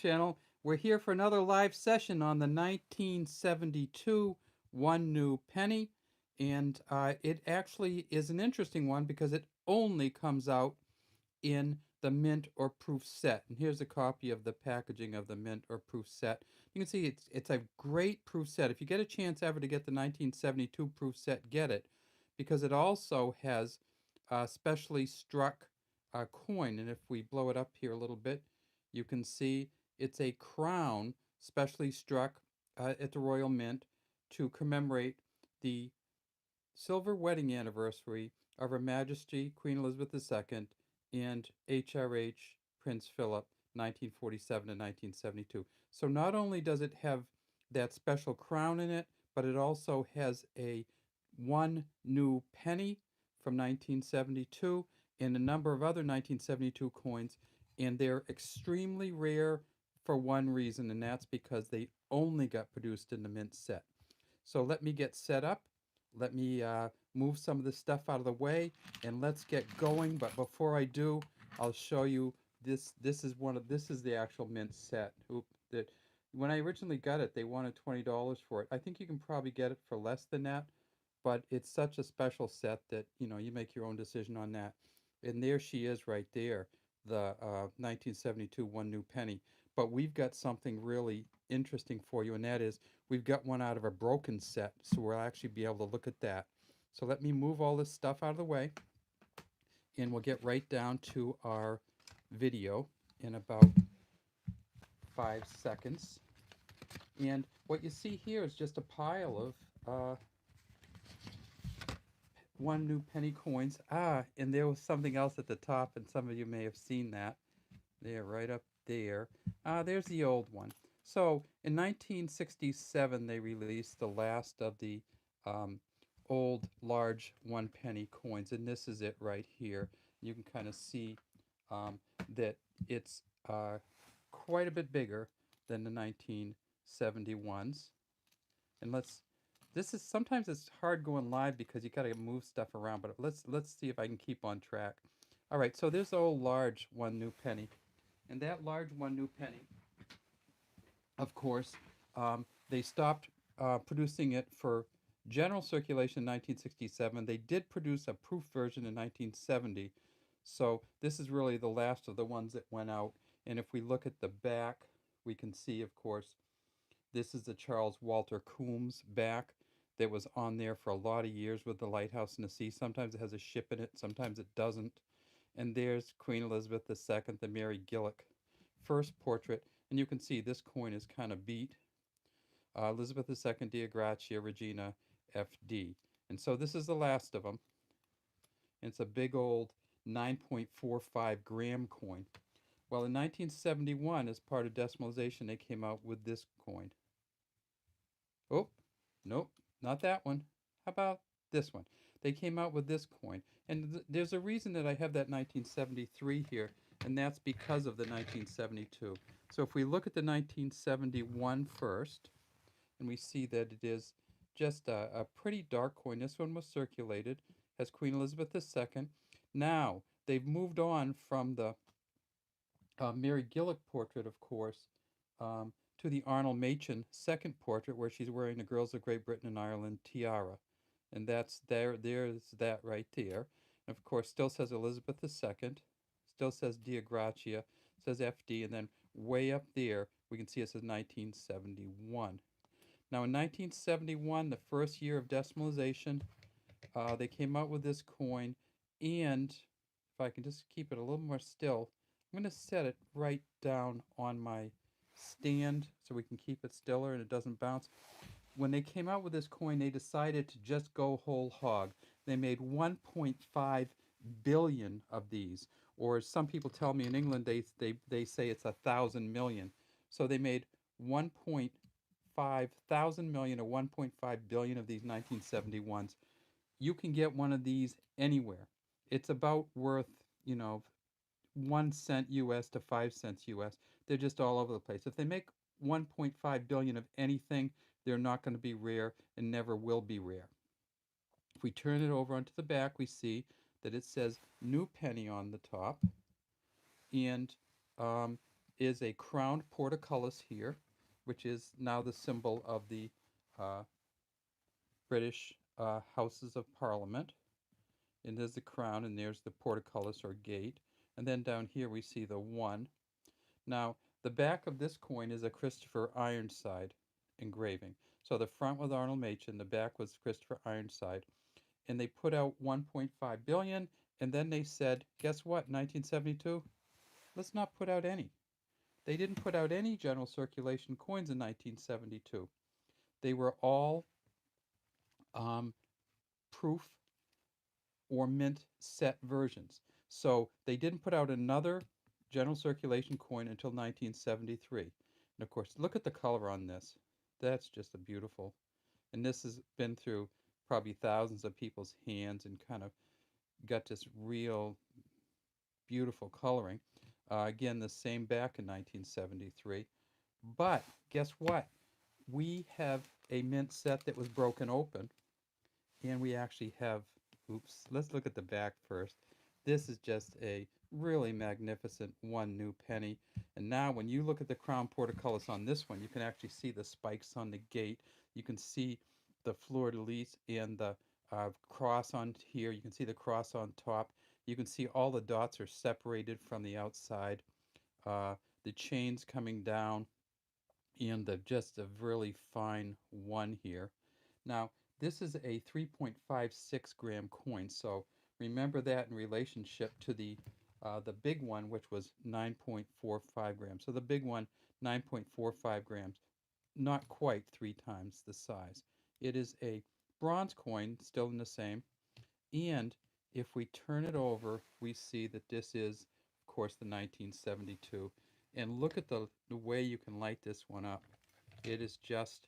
channel. We're here for another live session on the 1972 One New Penny. And it actually is an interesting one because it only comes out in the mint or proof set. And here's a copy of the packaging of the mint or proof set. You can see it's a great proof set. If you get a chance ever to get the 1972 proof set, get it, because it also has a specially struck coin. And if we blow it up here a little bit, you can see it's a crown specially struck at the Royal Mint to commemorate the silver wedding anniversary of Her Majesty Queen Elizabeth II and HRH Prince Philip, 1947 to 1972. So not only does it have that special crown in it, but it also has a one new penny from 1972 and a number of other 1972 coins, and they're extremely rare for one reason, and that's because they only got produced in the mint set. So let me get set up. Let me move some of this stuff out of the way, and let's get going. But before I do, I'll show you this. This is the actual mint set. That when I originally got it, they wanted $20 for it. I think you can probably get it for less than that, but it's such a special set that you make your own decision on that. And there she is right there, the 1972 One New Penny. But we've got something really interesting for you, and that is we've got one out of a broken set, so we'll actually be able to look at that. So let me move all this stuff out of the way, and we'll get right down to our video in about 5 seconds. And what you see here is just a pile of one new penny coins. And there was something else at the top, and some of you may have seen that. There, right up there. There's the old one. So in 1967, they released the last of the um, old large one penny coins, and this is it right here. You can kind of see that it's quite a bit bigger than the 1971s. And this is sometimes it's hard going live because you got to move stuff around, but let's see if I can keep on track. All right, so there's the old large one new penny, and that large one new penny, of course, they stopped producing it for general circulation in 1967. They did produce a proof version in 1970. So this is really the last of the ones that went out. And if we look at the back, we can see, of course, this is the Charles Walter Coombs back that was on there for a lot of years with the Lighthouse in the Sea. Sometimes it has a ship in it, sometimes it doesn't. And there's Queen Elizabeth II, the Mary Gillick first portrait. And you can see this coin is kind of beat. Elizabeth II, Dea Gratia, Regina, FD. And so this is the last of them. And it's a big old 9.45 gram coin. Well, in 1971, as part of decimalization, they came out with this coin. Oh, nope, not that one. How about this one? They came out with this coin. And there's a reason that I have that 1973 here, and that's because of the 1972. So if we look at the 1971 first, and we see that it is just a pretty dark coin. This one was circulated, has Queen Elizabeth II. Now, they've moved on from the Mary Gillick portrait, of course, to the Arnold Machin second portrait, where she's wearing the Girls of Great Britain and Ireland tiara. And that's there's that right there. And of course, still says Elizabeth II, still says Dea Gratia, says FD, and then way up there, we can see it says 1971. Now, in 1971, the first year of decimalization, they came out with this coin, and if I can just keep it a little more still, I'm going to set it right down on my stand so we can keep it stiller and it doesn't bounce. When they came out with this coin, they decided to just go whole hog. They made 1.5 billion of these, or as some people tell me in England, they say it's 1,000 million. So they made 1.5 thousand million or 1.5 billion of these 1971s. You can get one of these anywhere. It's about worth, 1 cent US to 5 cents US. They're just all over the place. If they make 1.5 billion of anything, they're not going to be rare and never will be rare. If we turn it over onto the back, we see that it says new penny on the top. And is a crowned portcullis here, which is now the symbol of the uh, British Houses of Parliament. And there's the crown, and there's the portcullis or gate. And then down here we see the 1. Now, the back of this coin is a Christopher Ironside engraving. So the front was Arnold Machin, the back was Christopher Ironside. And they put out 1.5 billion, and then they said, guess what, 1972? Let's not put out any. They didn't put out any general circulation coins in 1972. They were all proof or mint set versions. So they didn't put out another general circulation coin until 1973. And of course, look at the color on this. That's just a beautiful. And this has been through probably thousands of people's hands and kind of got this real beautiful coloring. Again, the same back in 1973. But guess what? We have a mint set that was broken open, and we actually have, oops, let's look at the back first. This is just a really magnificent one new penny. And now when you look at the crown portcullis on this one, you can actually see the spikes on the gate. You can see the fleur-de-lis and the cross on here. You can see the cross on top. You can see all the dots are separated from the outside. The chains coming down, and just a really fine one here. Now, this is a 3.56 gram coin, so remember that in relationship to the big one, which was 9.45 grams. So the big one, 9.45 grams, not quite 3 times the size. It is a bronze coin, still in the same, and if we turn it over, we see that this is, of course, the 1972. And look at the way you can light this one up. It is just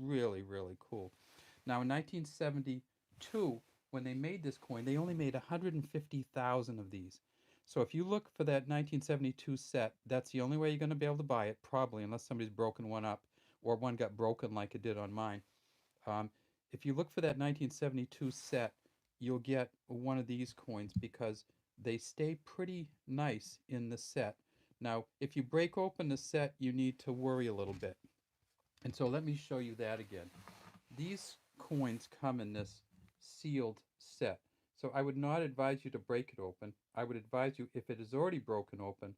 really, really cool. Now, in 1972, when they made this coin, they only made 150,000 of these. So if you look for that 1972 set, that's the only way you're going to be able to buy it, probably, unless somebody's broken one up or one got broken like it did on mine. Um, if you look for that 1972 set, you'll get one of these coins because they stay pretty nice in the set. Now, if you break open the set, you need to worry a little bit. And so let me show you that again. These coins come in this sealed set. So I would not advise you to break it open. I would advise you, if it is already broken open,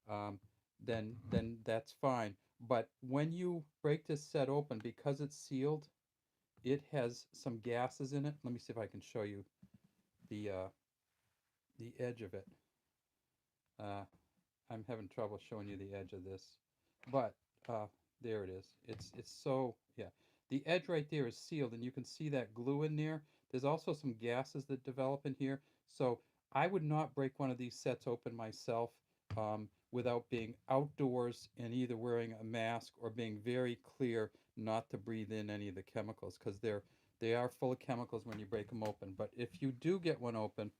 um, then that's fine. But when you break this set open, because it's sealed, it has some gases in it. Let me see if I can show you the uh, the edge of it. Uh, I'm having trouble showing you the edge of this, but there it is. It's so, yeah. The edge right there is sealed, and you can see that glue in there. There's also some gases that develop in here, so I would not break one of these sets open myself without being outdoors and either wearing a mask or being very clear not to breathe in any of the chemicals, because they are full of chemicals when you break them open. But if you do get one open,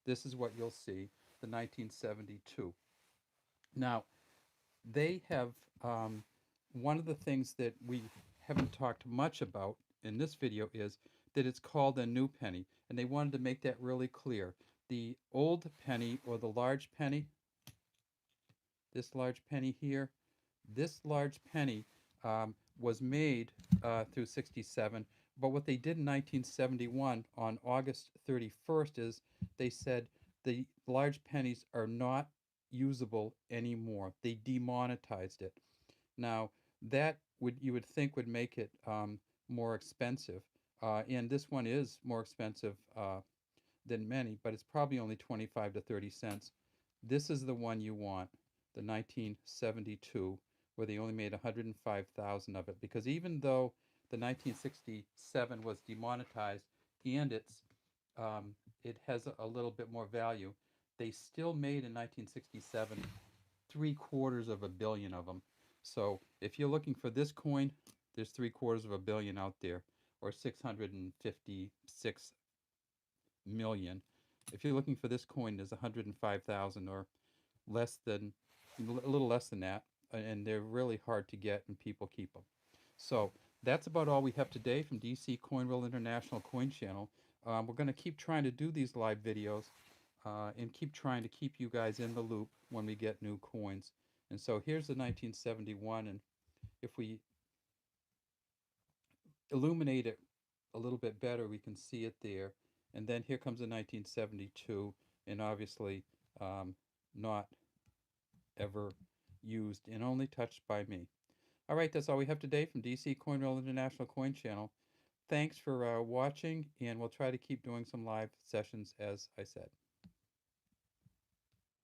this is what you'll see, the 1972. Now, they have one of the things that we haven't talked much about in this video is that it's called a new penny, and they wanted to make that really clear. The old penny, or the large penny, this large penny here, this large penny was made through 67, but what they did in 1971 on August 31st is they said the large pennies are not usable anymore. They demonetized it. Now, that you would think would make it more expensive, and this one is more expensive than many, but it's probably only 25 to 30 cents. This is the one you want, the 1972, where they only made 105,000 of it, because even though the 1967 was demonetized and it has a little bit more value, they still made in 1967 3/4 of a billion of them. So if you're looking for this coin, there's 3/4 of a billion out there, or 656 million. If you're looking for this coin, there's 105,000, or less than, a little less than that, and they're really hard to get, and people keep them. So that's about all we have today from DC Coin World International Coin Channel. We're going to keep trying to do these live videos. and keep trying to keep you guys in the loop when we get new coins. And so here's the 1971, and if we illuminate it a little bit better, we can see it there. And then here comes the 1972, and obviously not ever used and only touched by me. All right, that's all we have today from DC CoinRail International Coin Channel. Thanks for watching, and we'll try to keep doing some live sessions as I said.